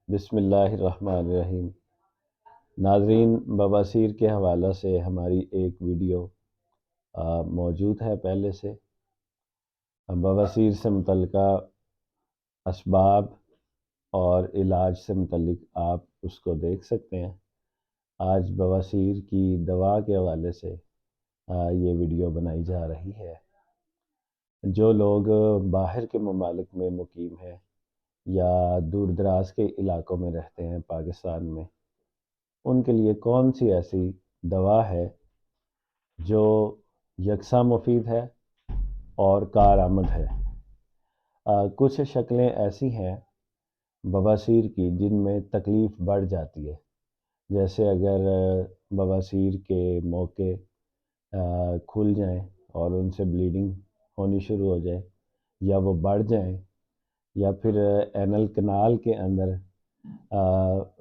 بسم اللہ الرحمن الرحیم۔ ناظرین، بواسیر کے حوالہ سے ہماری ایک ویڈیو موجود ہے پہلے سے۔ بواسیر سے متعلقہ اسباب اور علاج سے متعلق آپ اس کو دیکھ سکتے ہیں۔ آج بواسیر کی دوا کے حوالے سے یہ ویڈیو بنائی جا رہی ہے۔ جو لوگ باہر کے ممالک میں مقیم ہیں یا دور دراز کے علاقوں میں رہتے ہیں پاکستان میں، ان کے لیے کون سی ایسی دوا ہے جو یکساں مفید ہے اور کارآمد ہے۔ کچھ شکلیں ایسی ہیں بواسیر کی جن میں تکلیف بڑھ جاتی ہے، جیسے اگر بواسیر کے موقع کھل جائیں اور ان سے بلیڈنگ ہونی شروع ہو جائے، یا وہ بڑھ جائیں، یا پھر اینل کنال کے اندر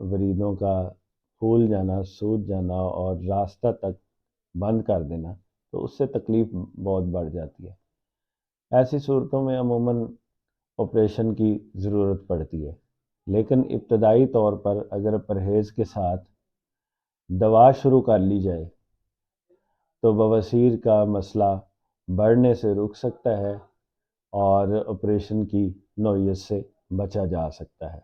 وریدوں کا پھول جانا، سوج جانا اور راستہ تک بند کر دینا، تو اس سے تکلیف بہت بڑھ جاتی ہے۔ ایسی صورتوں میں عموماً آپریشن کی ضرورت پڑتی ہے، لیکن ابتدائی طور پر اگر پرہیز کے ساتھ دوا شروع کر لی جائے تو بواسیر کا مسئلہ بڑھنے سے رک سکتا ہے اور آپریشن کی نوعیت سے بچا جا سکتا ہے۔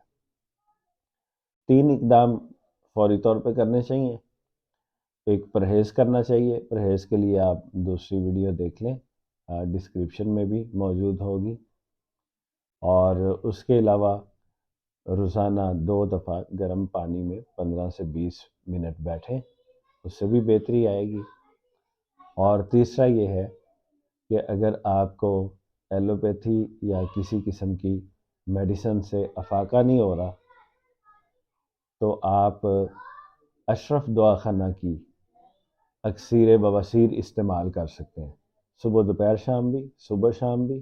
3 اقدام فوری طور پہ کرنے چاہیے۔ ایک، پرہیز کرنا چاہیے۔ پرہیز کے لیے آپ دوسری ویڈیو دیکھ لیں، ڈسکرپشن میں بھی موجود ہوگی۔ اور اس کے علاوہ روزانہ 2 دفعہ گرم پانی میں 15 سے 20 منٹ بیٹھیں، اس سے بھی بہتری آئے گی۔ اور تیسرا یہ ہے کہ اگر آپ کو ایلوپیتھی یا کسی قسم کی میڈیسن سے افاقہ نہیں ہو رہا تو آپ اشرف دواخانہ کی اکسیر بواسیر استعمال کر سکتے ہیں، صبح دوپہر شام بھی، صبح شام بھی،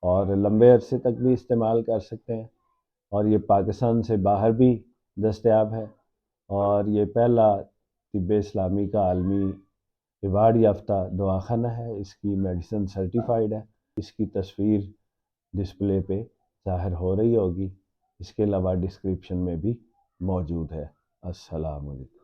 اور لمبے عرصے تک بھی استعمال کر سکتے ہیں۔ اور یہ پاکستان سے باہر بھی دستیاب ہے، اور یہ پہلا طب اسلامی کا عالمی ایوارڈ یافتہ دواخانہ ہے۔ اس کی میڈیسن سرٹیفائیڈ ہے۔ اس کی تصویر ڈسپلے پہ ظاہر ہو رہی ہوگی، اس کے علاوہ ڈسکرپشن میں بھی موجود ہے۔ السلام علیکم۔